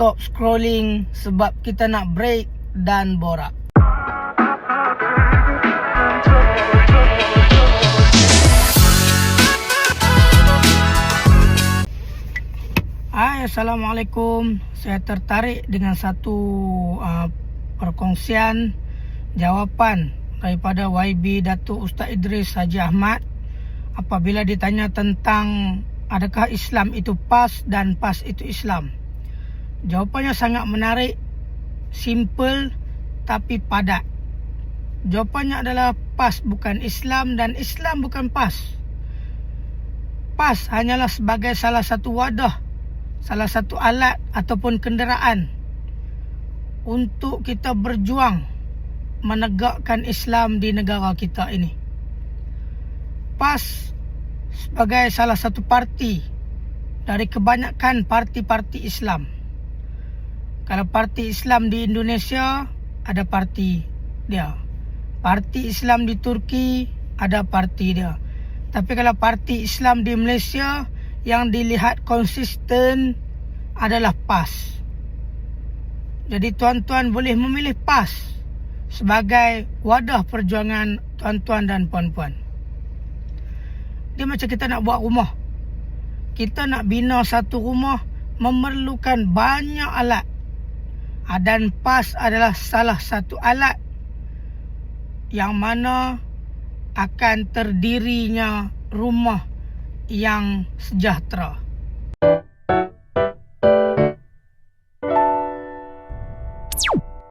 stop scrolling sebab kita nak break dan borak. Hai, Assalamualaikum. Saya tertarik dengan satu perkongsian jawapan daripada YB Datuk Ustaz Idris Haji Ahmad apabila ditanya tentang adakah Islam itu PAS dan PAS itu Islam. Jawapannya sangat menarik, simple tapi padat. Jawapannya adalah PAS bukan Islam dan Islam bukan PAS. PAS hanyalah sebagai salah satu wadah, salah satu alat ataupun kenderaan untuk kita berjuang menegakkan Islam di negara kita ini. PAS sebagai salah satu parti dari kebanyakan parti-parti Islam. Kalau parti Islam di Indonesia, ada parti dia. Parti Islam di Turki, ada parti dia. Tapi kalau parti Islam di Malaysia, yang dilihat konsisten adalah PAS. Jadi tuan-tuan boleh memilih PAS sebagai wadah perjuangan tuan-tuan dan puan-puan. Dia macam kita nak buat rumah. Kita nak bina satu rumah memerlukan banyak alat. Dan PAS adalah salah satu alat yang mana akan terdirinya rumah yang sejahtera.